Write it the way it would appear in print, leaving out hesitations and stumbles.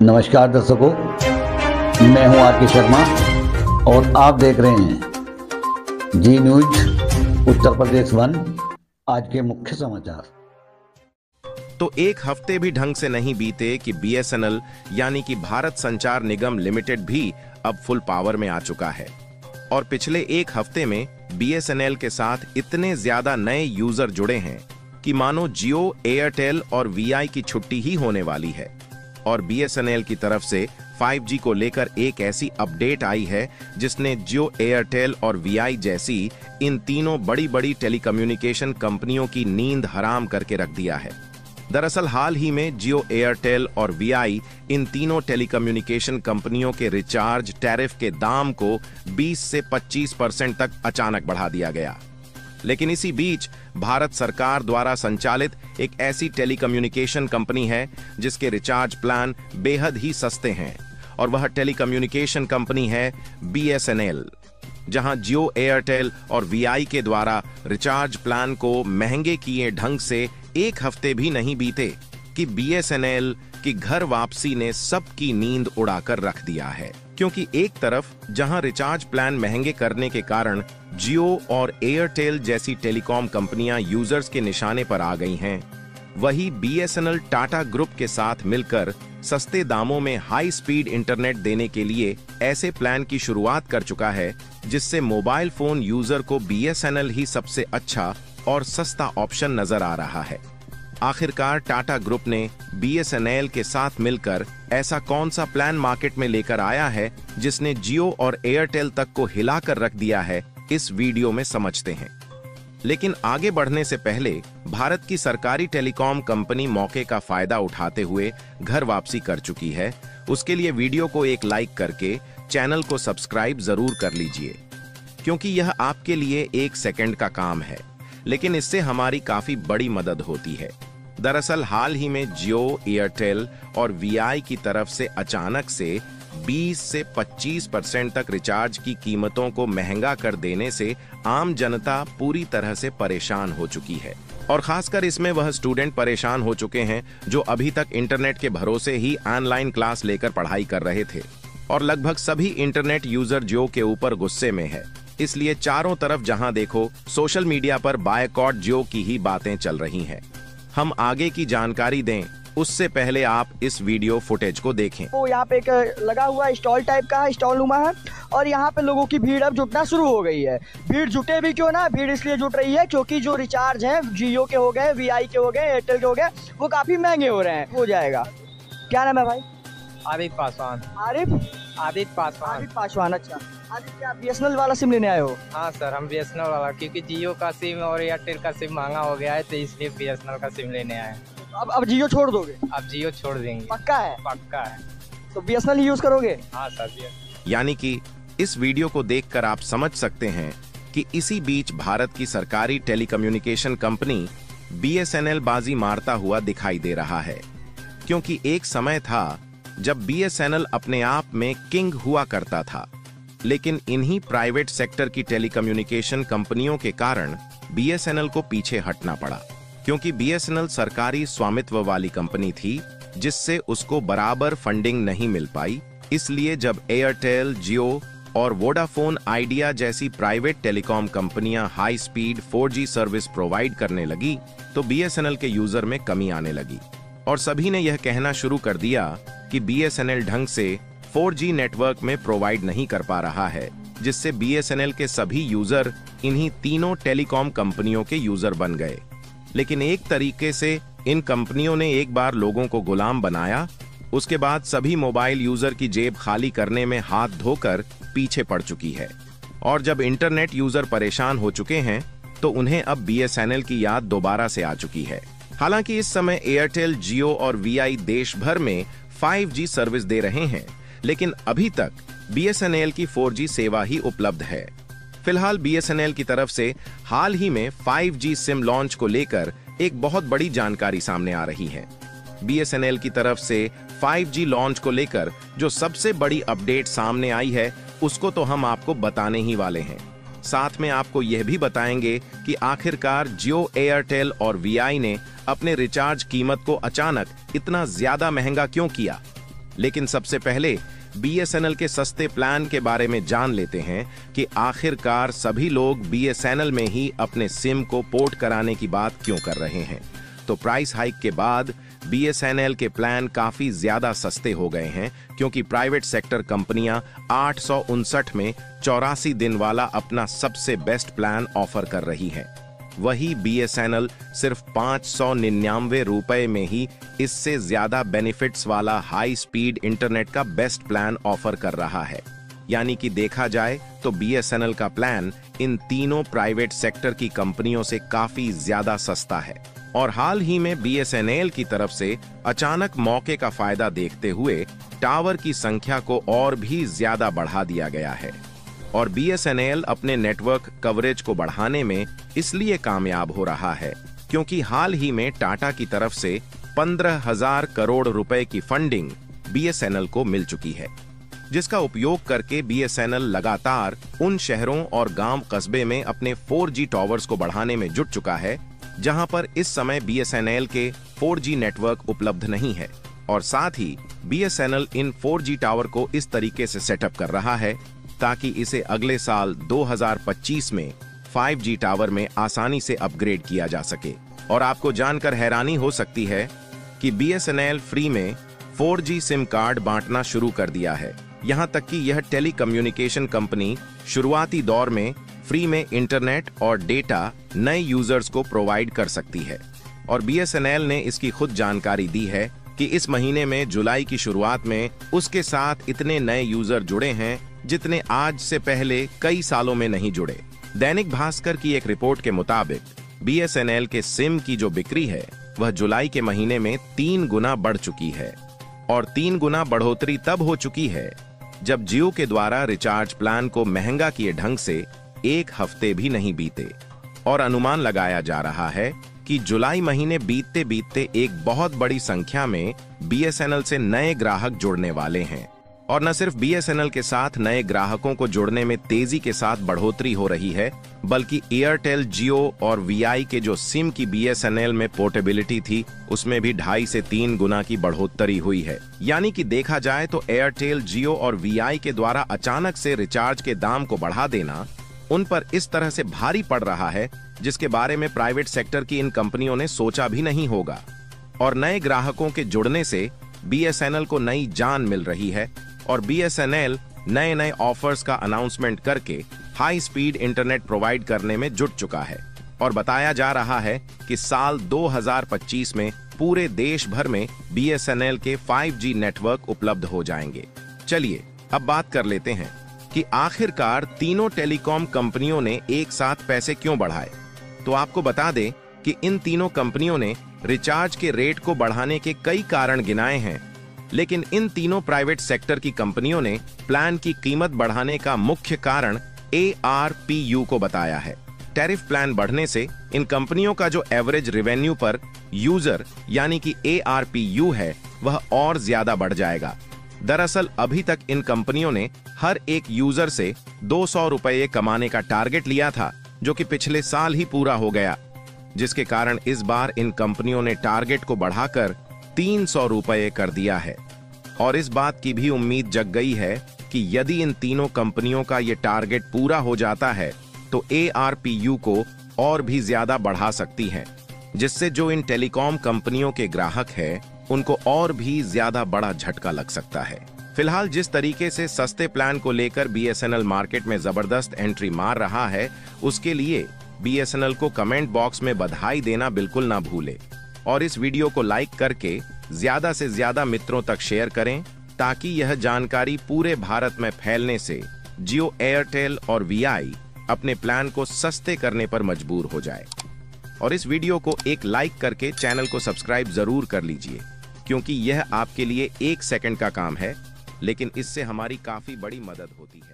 नमस्कार दर्शकों, मैं हूं आर के शर्मा और आप देख रहे हैं जी न्यूज उत्तर प्रदेश 1। आज के मुख्य समाचार। तो एक हफ्ते भी ढंग से नहीं बीते कि बीएसएनएल यानी कि भारत संचार निगम लिमिटेड भी अब फुल पावर में आ चुका है और पिछले एक हफ्ते में बीएसएनएल के साथ इतने ज्यादा नए यूजर जुड़े हैं कि मानो जियो, एयरटेल और वीआई की छुट्टी ही होने वाली है। और बीएसएनएल की तरफ से 5G को लेकर एक ऐसी अपडेट आई है जिसने जियो, एयरटेल और वीआई जैसी इन तीनों बड़ी बड़ी टेलीकम्युनिकेशन कंपनियों की नींद हराम करके रख दिया है। दरअसल हाल ही में जियो, एयरटेल और वीआई इन तीनों टेलीकम्युनिकेशन कंपनियों के रिचार्ज टैरिफ के दाम को 20 से 25% तक अचानक बढ़ा दिया गया। लेकिन इसी बीच भारत सरकार द्वारा संचालित एक ऐसी टेलीकम्युनिकेशन कंपनी है जिसके रिचार्ज प्लान बेहद ही सस्ते हैं और वह टेलीकम्युनिकेशन कंपनी है बीएसएनएल। जहां जियो, एयरटेल और वीआई के द्वारा रिचार्ज प्लान को महंगे किए ढंग से एक हफ्ते भी नहीं बीते कि बीएसएनएल की घर वापसी ने सबकी नींद उड़ाकर रख दिया है। क्योंकि एक तरफ जहां रिचार्ज प्लान महंगे करने के कारण जियो और एयरटेल जैसी टेलीकॉम कंपनियां यूजर्स के निशाने पर आ गई हैं, वही बीएसएनएल टाटा ग्रुप के साथ मिलकर सस्ते दामों में हाई स्पीड इंटरनेट देने के लिए ऐसे प्लान की शुरुआत कर चुका है जिससे मोबाइल फोन यूजर को बीएसएनएल ही सबसे अच्छा और सस्ता ऑप्शन नजर आ रहा है। आखिरकार टाटा ग्रुप ने बीएसएनएल के साथ मिलकर ऐसा कौन सा प्लान मार्केट में लेकर आया है जिसने जियो और एयरटेल तक को हिलाकर रख दिया है, इस वीडियो में समझते हैं। लेकिन आगे बढ़ने से पहले भारत की सरकारी टेलीकॉम कंपनी मौके का फायदा उठाते हुए घर वापसी कर चुकी है। उसके लिए वीडियो को एक लाइक करके चैनल को सब्सक्राइब जरूर कर लीजिए, क्योंकि यह आपके लिए 1 सेकंड का काम है, लेकिन इससे हमारी काफी बड़ी मदद होती है। दरअसल हाल ही में जियो, एयरटेल और वीआई की तरफ से अचानक से 20 से 25% तक रिचार्ज की कीमतों को महंगा कर देने से आम जनता पूरी तरह से परेशान हो चुकी है। और खासकर इसमें वह स्टूडेंट परेशान हो चुके हैं जो अभी तक इंटरनेट के भरोसे ही ऑनलाइन क्लास लेकर पढ़ाई कर रहे थे। और लगभग सभी इंटरनेट यूजर जियो के ऊपर गुस्से में है। इसलिए चारों तरफ जहां देखो सोशल मीडिया पर बायकॉट जियो की ही बातें चल रही हैं। हम आगे की जानकारी दें उससे पहले आप इस वीडियो फुटेज को देखें। तो यहाँ पे एक लगा हुआ स्टॉल टाइप का स्टॉल नुमा है और यहाँ पे लोगों की भीड़ अब जुटना शुरू हो गई है। भीड़ जुटे भी क्यों ना, भीड़ इसलिए जुट रही है क्योंकि जो रिचार्ज है जियो के हो गए, वीआई के हो गए, एयरटेल के हो गए, वो काफी महंगे हो रहे हैं। हो जाएगा। क्या नाम है भाई? आदित्य पासवान। आदित्य पासवान। अच्छा आदित्य, क्या बीएसएनएल वाला सिम लेने आए हो? हाँ सर, हम बीएसएनएल वाला, क्योंकि जियो का सिम और एयरटेल का सिम महंगा हो गया है तो इसलिए बीएसएनएल का सिम लेने आए। अब जियो छोड़ दोगे? अब जियो छोड़ देंगे। पक्का है? पक्का है। तो बीएसएनएल ही यूज करोगे? हाँ सर। यानी कि इस वीडियो को देखकर आप समझ सकते हैं कि इसी बीच भारत की सरकारी टेलीकम्युनिकेशन कंपनी बीएसएनएल बाजी मारता हुआ दिखाई दे रहा है। क्योंकि एक समय था जब बीएसएनएल अपने आप में किंग हुआ करता था, लेकिन इन्हीं प्राइवेट सेक्टर की टेलीकम्युनिकेशन कंपनियों के कारण बीएसएनएल को पीछे हटना पड़ा। क्योंकि बीएसएनएल सरकारी स्वामित्व वाली कंपनी थी जिससे उसको बराबर फंडिंग नहीं मिल पाई। इसलिए जब एयरटेल, जियो और वोडाफोन आइडिया जैसी प्राइवेट टेलीकॉम कंपनियां high speed 4G service provide करने लगी तो बीएसएनएल के यूजर में कमी आने लगी और सभी ने यह कहना शुरू कर दिया कि बीएसएनएल ढंग से 4G नेटवर्क में प्रोवाइड नहीं कर पा रहा है, जिससे बीएसएनएल के सभी यूजर इन्हीं तीनों टेलीकॉम कंपनियों के यूजर बन गए। लेकिन एक तरीके से इन कंपनियों ने एक बार लोगों को गुलाम बनाया, उसके बाद सभी मोबाइल यूजर की जेब खाली करने में हाथ धोकर पीछे पड़ चुकी है। और जब इंटरनेट यूजर परेशान हो चुके हैं तो उन्हें अब बीएसएनएल की याद दोबारा से आ चुकी है। हालांकि इस समय एयरटेल, जियो और वीआई देश भर में 5G सर्विस दे रहे हैं, लेकिन अभी तक बीएसएनएल की 4G सेवा ही उपलब्ध है। फिलहाल बीएसएनएल की तरफ से हाल ही में 5G सिम लॉन्च को लेकर एक बहुत बड़ी जानकारी सामने आ रही है। बीएसएनएल की तरफ से 5G लॉन्च को लेकर जो सबसे बड़ी अपडेट सामने आई है उसको तो हम आपको बताने ही वाले हैं। साथ में आपको यह भी बताएंगे कि आखिरकार जियो, एयरटेल और वीआई ने अपने रिचार्ज कीमत को अचानक इतना ज्यादा महंगा क्यों किया। लेकिन सबसे पहले BSNL के सस्ते प्लान के बारे में जान लेते हैं कि आखिरकार सभी लोग BSNL में ही अपने सिम को पोर्ट कराने की बात क्यों कर रहे हैं। तो प्राइस हाइक के बाद BSNL के प्लान काफी ज्यादा सस्ते हो गए हैं, क्योंकि प्राइवेट सेक्टर कंपनियां 859 में 84 दिन वाला अपना सबसे बेस्ट प्लान ऑफर कर रही हैं। वही BSNL सिर्फ 599 रुपए में ही इससे ज्यादा बेनिफिट्स वाला हाई स्पीड इंटरनेट का बेस्ट प्लान ऑफर कर रहा है। यानी कि देखा जाए तो BSNL का प्लान इन तीनों प्राइवेट सेक्टर की कंपनियों से काफी ज्यादा सस्ता है। और हाल ही में BSNL की तरफ से अचानक मौके का फायदा देखते हुए टावर की संख्या को और भी ज्यादा बढ़ा दिया गया है। और BSNL अपने नेटवर्क कवरेज को बढ़ाने में इसलिए कामयाब हो रहा है क्योंकि हाल ही में टाटा की तरफ से 15,000 करोड़ रुपए की फंडिंग BSNL को मिल चुकी है, जिसका उपयोग करके BSNL लगातार उन शहरों और गांव कस्बे में अपने 4G टावर्स को बढ़ाने में जुट चुका है जहां पर इस समय BSNL के 4G नेटवर्क उपलब्ध नहीं है। और साथ ही BSNL इन 4G टावर को इस तरीके से सेटअप कर रहा है ताकि इसे अगले साल 2025 में 5G टावर में आसानी से अपग्रेड किया जा सके। और आपको जानकर हैरानी हो सकती है कि BSNL फ्री में 4G सिम कार्ड बांटना शुरू कर दिया है। यहां तक कि यह टेलीकम्युनिकेशन कंपनी शुरुआती दौर में फ्री में इंटरनेट और डेटा नए यूजर्स को प्रोवाइड कर सकती है। और BSNL ने इसकी खुद जानकारी दी है कि इस महीने में जुलाई की शुरुआत में उसके साथ इतने नए यूजर जुड़े हैं जितने आज से पहले कई सालों में नहीं जुड़े। दैनिक भास्कर की एक रिपोर्ट के मुताबिक BSNL के सिम की जो बिक्री है वह जुलाई के महीने में 3 गुना बढ़ चुकी है। और 3 गुना बढ़ोतरी तब हो चुकी है जब जियो के द्वारा रिचार्ज प्लान को महंगा किए ढंग से 1 हफ्ते भी नहीं बीते। और अनुमान लगाया जा रहा है कि जुलाई महीने बीतते बीतते एक बहुत बड़ी संख्या में BSNL से नए ग्राहक जुड़ने वाले हैं। और न सिर्फ BSNL के साथ नए ग्राहकों को जुड़ने में तेजी के साथ बढ़ोतरी हो रही है, बल्कि एयरटेल, जियो और VI के जो सिम की BSNL में पोर्टेबिलिटी थी उसमें भी 2.5 से 3 गुना की बढ़ोतरी हुई है। यानी कि देखा जाए तो एयरटेल, जियो और VI के द्वारा अचानक से रिचार्ज के दाम को बढ़ा देना उन पर इस तरह से भारी पड़ रहा है जिसके बारे में प्राइवेट सेक्टर की इन कंपनियों ने सोचा भी नहीं होगा। और नए ग्राहकों के जुड़ने से BSNL को नई जान मिल रही है और BSNL नए नए ऑफर्स का अनाउंसमेंट करके हाई स्पीड इंटरनेट प्रोवाइड करने में जुट चुका है। और बताया जा रहा है कि साल 2025 में पूरे देश भर में BSNL के 5G नेटवर्क उपलब्ध हो जाएंगे। चलिए अब बात कर लेते हैं कि आखिरकार तीनों टेलीकॉम कंपनियों ने एक साथ पैसे क्यों बढ़ाए। तो आपको बता दें कि इन तीनों कंपनियों ने रिचार्ज के रेट को बढ़ाने के कई कारण गिनाए हैं, लेकिन इन तीनों प्राइवेट सेक्टर की कंपनियों ने प्लान की कीमत बढ़ाने का मुख्य कारण ARPU को बताया है। टैरिफ प्लान बढ़ने से इन कंपनियों का जो एवरेज रेवेन्यू पर यूजर यानी कि ARPU है वह और ज्यादा बढ़ जाएगा। दरअसल अभी तक इन कंपनियों ने हर एक यूजर से 200 रुपये कमाने का टारगेट लिया था, जो कि पिछले साल ही पूरा हो गया, जिसके कारण इस बार इन कंपनियों ने टारगेट को बढ़ाकर 300 रुपये कर दिया है। और इस बात की भी उम्मीद जग गई है कि यदि इन तीनों कंपनियों का ये टारगेट पूरा हो जाता है तो ARPU को और भी ज्यादा बढ़ा सकती है, जिससे जो इन टेलीकॉम कंपनियों के ग्राहक हैं उनको और भी ज्यादा बड़ा झटका लग सकता है। फिलहाल जिस तरीके से सस्ते प्लान को लेकर BSNL मार्केट में जबरदस्त एंट्री मार रहा है, उसके लिए BSNL को कमेंट बॉक्स में बधाई देना बिल्कुल ना भूले और इस वीडियो को लाइक करके ज्यादा से ज्यादा मित्रों तक शेयर करें ताकि यह जानकारी पूरे भारत में फैलने से जियो, एयरटेल और VI अपने प्लान को सस्ते करने पर मजबूर हो जाए। और इस वीडियो को एक लाइक करके चैनल को सब्सक्राइब जरूर कर लीजिए, क्योंकि यह आपके लिए 1 सेकंड का काम है, लेकिन इससे हमारी काफी बड़ी मदद होती है।